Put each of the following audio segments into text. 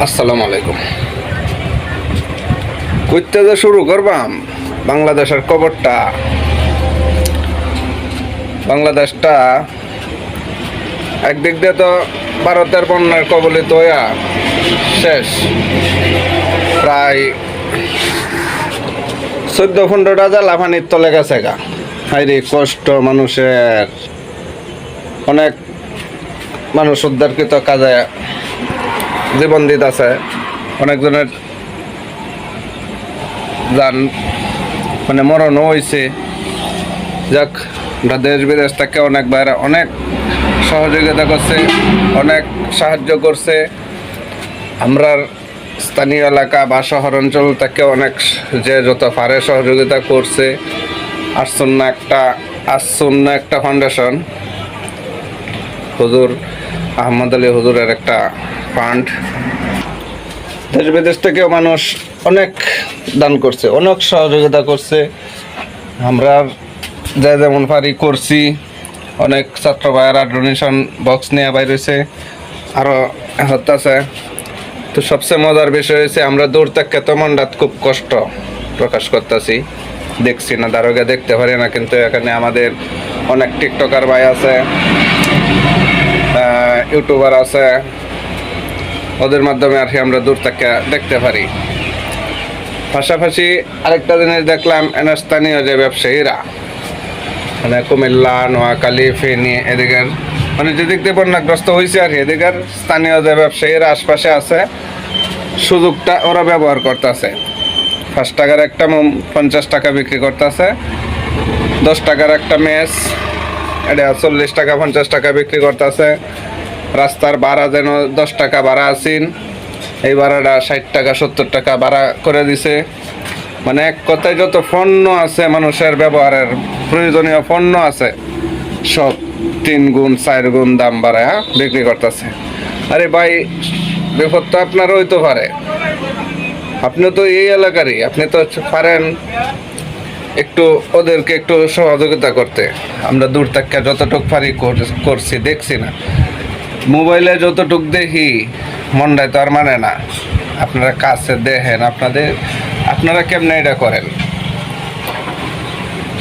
আসসালামু আলাইকুম। কইতে যে শুরু করবাম বাংলাদেশের খবরটা। বাংলাদেশটা একদিক দিয়ে তো ভারতের বন্যার কবলিত হইয়া শেষ। প্রায় 14-15টা জেলা পানির তলে গেছে গা। হাইরে কষ্ট মানুষের। অনেক মানুষ উদ্ধারকৃত কাজে জীবন দিতে আছে। অনেকজনের যান মানে মরণও হয়েছে। যাক, আমরা দেশ বিদেশ থেকে অনেক বাইরে অনেক সহযোগিতা করছে, অনেক সাহায্য করছে। আমরা স্থানীয় এলাকা বা শহর অঞ্চল থেকে অনেক যে যত পারে সহযোগিতা করছে। আসন্ন একটা ফাউন্ডেশন, হুজুর আহমদ আলী হুজুরের একটা ফান্ড। দেশ বিদেশ থেকেও মানুষ অনেক দান করছে, অনেক সহযোগিতা করছে। আমরা যা যেমন পারি করছি। অনেক ছাত্র ভাইয়েরা ডোনেশন বক্স নিয়ে বাইর হয়েছে, আরও হচ্ছে। তো সবচেয়ে মজার বিষয় হয়েছে আমরা দূর থেকে তো মনটাত খুব কষ্ট প্রকাশ করতেছি, দেখছি না, দারোগা দেখতে পারি না, কিন্তু এখানে আমাদের অনেক টিকটকার ভাই আছে, ইউটিউবার আছে, ওদের মাধ্যমে আর কি আমরা দূর থেকে দেখতে পারি। পাশাপাশি আরেকটা জিনিস দেখলাম, স্থানীয় যে ব্যবসায়ীরা মানে কুমিল্লা, নোয়াখালী, ফেনী এদিকের মানে যেদিক দিয়ে বন্যাগ্রস্ত হয়েছে আর কি, এদিকের স্থানীয় যে ব্যবসায়ীরা আশপাশে আছে, সুযোগটা ওরা ব্যবহার করতেছে। 5 টাকার একটা মোম 50 টাকা বিক্রি করতেছে, 10 টাকার একটা মেস এটা 40 টাকা 50 টাকা বিক্রি করতেছে। রাস্তার ভাড়া যেন 10 টাকা ভাড়া আছেন, এই ভাড়াটা 60 টাকা 70 টাকা ভাড়া করে দিছে। মানে এক কথায় যত পণ্য আছে মানুষের ব্যবহারের প্রয়োজনীয় পণ্য আছে, সব 3 গুণ 4 গুণ দাম বাড়ায় বিক্রি করতেছে। আরে ভাই, বিপদ তো আপনার হইতে পারে, আপনি তো এই এলাকারই, আপনি তো পারেন একটু ওদেরকে একটু সহযোগিতা করতে। আমরা দূর থেকে যতটুক পারি করছি, দেখছি না, মোবাইলে যতটুক দেখি মনটাই তো আর মানে না। আপনারা কাছে দেখেন, আপনারা কেমনে এটা করেন।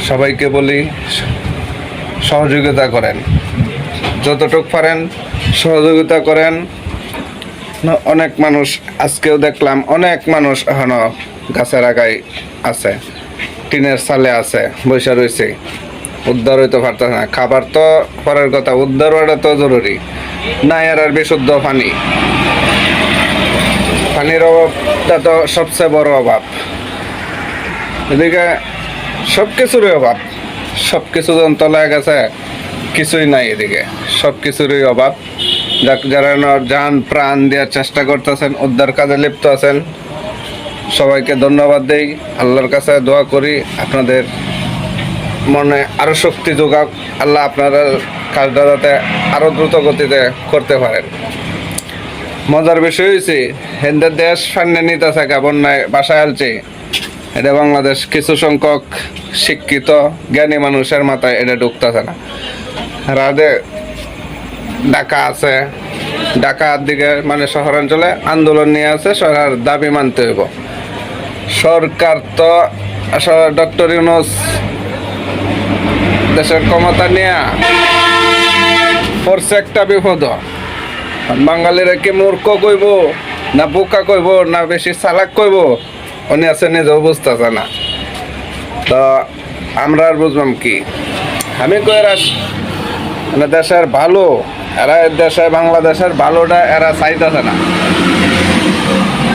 সবাইকে বলি সহযোগিতা করেন, যতটুক পারেন সহযোগিতা করেন। অনেক মানুষ আজকেও দেখলাম, অনেক মানুষ এখনো গাছের আগায় আছে, টিনের চালে আছে, বৈশা রয়েছে, উদ্ধার হইতে পারতেছে না। খাবার তো পরের কথা, উদ্ধার হওয়াটা তো জরুরি না। আর বিশুদ্ধ পানির অভাবটা তো সবচেয়ে বড় অভাব। এদিকে সব কিছুরই অভাব, সব কিছু যখন তলায় গেছে, কিছুই নাই। এদিকে সব কিছুরই অভাব। যারা যান প্রাণ দেওয়ার চেষ্টা করতেছেন, উদ্ধার কাজে লিপ্ত আছেন, সবাইকে ধন্যবাদ দেই। আল্লাহর কাছে দোয়া করি আপনাদের মনে আরও শক্তি যোগাক, আল্লাহ আপনারা কাজটা যাতে আরও দ্রুত গতিতে করতে পারেন। মজার বিষয় হয়েছে, হিন্দের দেশ সামনে নিতে থাকা বন্যায় বাসায় আলছে, এটা বাংলাদেশ কিছু সংখ্যক শিক্ষিত জ্ঞানী মানুষের মাথায় এটা ঢুকতেছে না। রাধে ঢাকা আছে, ঢাকার দিকে মানে শহরাঞ্চলে আন্দোলন নিয়ে আছে, সরকার দাবি মানতে হইব। সরকার তো ডক্টর ইউনূস দেশের ক্ষমতা নিয়ে পড়ছে একটা বিপদ। বাঙালিরা কি মূর্খ কইব না বোকা কইব না বেশি চালাক কইব, উনি আছে নিজেও বুঝতেছে না। তো আমরা আর বুঝলাম কি, আমি কইরা মানে দেশের ভালো, এরা দেশে বাংলাদেশের ভালোটা এরা চাইতেছে না।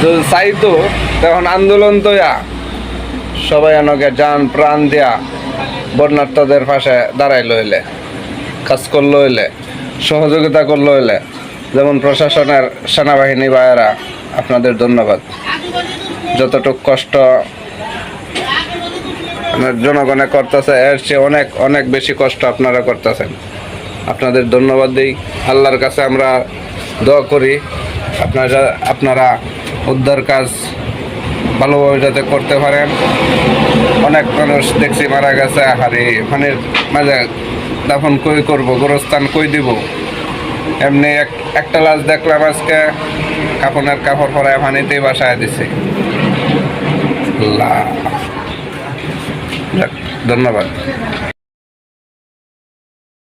যদি চাইতো তখন আন্দোলন তোয়া সবাই এনকে যান প্রাণ দিয়া বন্যার্থদের পাশে দাঁড়াই লইলে, কাজ করলো হইলে, সহযোগিতা করলো হইলে। যেমন প্রশাসনের সেনাবাহিনী ভাইয়েরা, আপনাদের ধন্যবাদ। যতটুক কষ্ট জনগণে করতেছে, এর চেয়ে অনেক অনেক বেশি কষ্ট আপনারা করতেছেন, আপনাদের ধন্যবাদ দিই। আল্লাহর কাছে আমরা দোয়া করি আপনারা উদ্ধার কাজ ভালোভাবে যাতে করতে পারেন। অনেক মানুষ দেখছি মারা গেছে, হারি পানির মাঝে দাফন কই করব, গোরস্থান কই দিব। এমনি একটা লাশ দেখলাম আজকে কাপড়ের কাপড় পরায় পানিতে বাসায় দিছে। আল্লাহ। যাক, ধন্যবাদ।